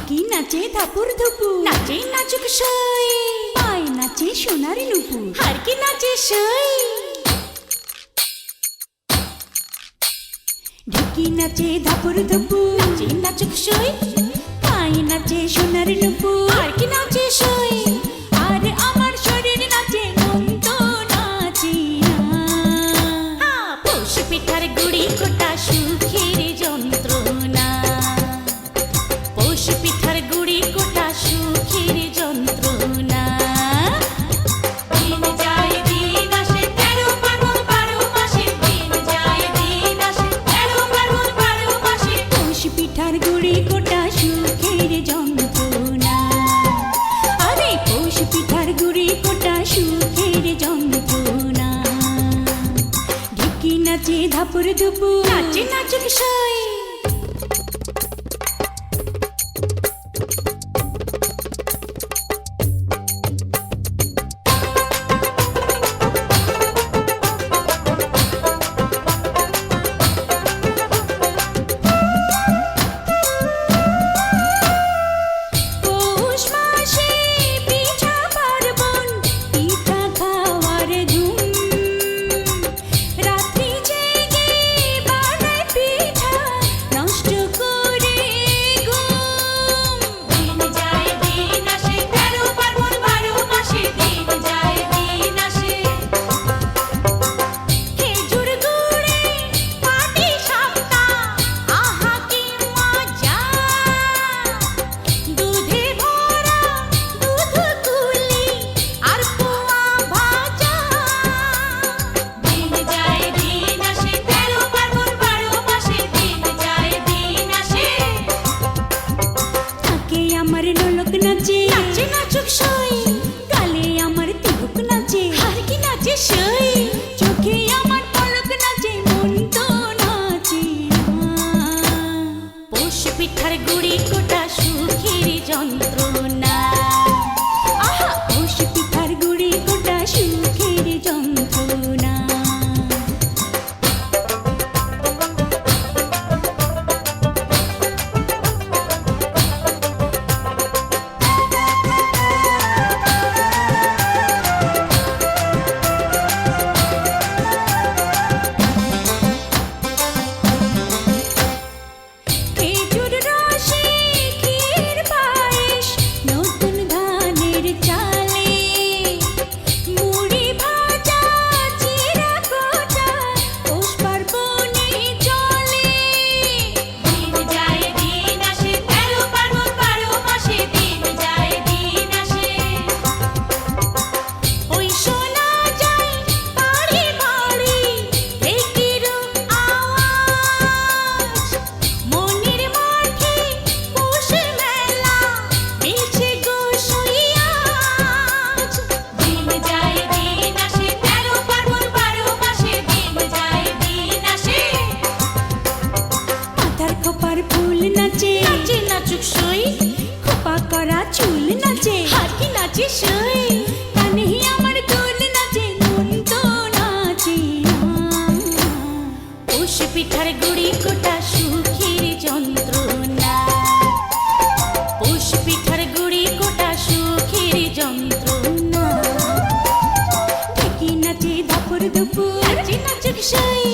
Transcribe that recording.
ঢেকি নাচে ধাপুর ধুপুর, নাচে নাচুক সই, পায় নাচে সোনার নুপুর, হারকি নাচে সই। ঢেকি নাচে ধাপুর ধুপুর, নাচে নাচুক সই, পায় নাচে সোনার নুপুর, হারকি নাচে সই। আর আমার শরীর নাচে, মন তো নাচে না। পৌষ পিঠার গুড়ি কোটা সুখের যন্ত্রণা, পৌষ পিঠার গুড়ি কোটা সুখের যন্ত্রণা। দিন যায় দিন আসে ১৩ পার্বণ ১২ মাসে, দিন যায় দিন আসে ১৩ পার্বণ ১২ মাসে। পৌষ পিঠার গুড়ি কোটা সুখের যন্ত্রণা, আরে পৌষ পিঠার গুড়ি কোটা সুখের যন্ত্রণা। ঢেকি নাচে ধাপুর ধুপুর, নাচে নাচুক সই। পৌষ মাসে পিঠা পার্বণ, পিঠা খাওয়ার ধুম, রাত্রি জেগে বানায় পিঠা, নষ্ট করে ঘুম। দিন যায় দিন আসে ১৩ পার্বণ ১২ মাসে, দিন যায় দিন আসে। খেজুর গুড়ে পাটি সাপটা, আহা কি মজা, দুধে ভরা দুধ কুলি আর পোয়া ভাজা। দিন যায় দিন আসে ১৩ পার্বণ ১২ মাসে, দিন যায় দিন আসে। থাকে আমার নোলক নাচে, নাচে নাচুক সই, গালে আমার তিলক নাচে, হারকি নাচে সই। চোখে আমার পলক নাচে, মন তো নাচে না। পৌষ পিঠার গুড়ি কোটা সুখের যন্ত্রণা, আহা পৌষ পিঠার গুড়ি কোটা সুখের যন্ত্রণা। খেজুর রসে ক্ষীর পায়েস, নতুন ধানের চালে, মুড়ি ভাজা চিরা কোটা, পৌষ পার্বণে চলে। দিন যায় দিন আসে ১৩ পার্বণ ১২ মাসে, দিন যায় দিন আসে। ওই শোনা যায় বাড়ি বাড়ি ঢেকির আওয়াজ, মনের মাঠে পৌষ মেলা, মিলছে গো সইয়াজ। দিন যায় দিন আসে ১৩ পার্বণ ১২ মাসে, দিন যায় দিন আসে। মাথার খোপার ফুল নাচে, নাচে নাচুক সই, খোপা করা চুল নাচে, হারকি নাচে সই। কানে আমার দোল নাচে, মন তো নাচে না। পৌষ পিঠার গুড়ি কোটা সুখের যন্ত্রণা, পৌষ পিঠার গুড়ি কোটা সুখের যন্ত্রণা। ঢেকি নাচে ধাপুর ধুপুর, নাচে নাচুক সই।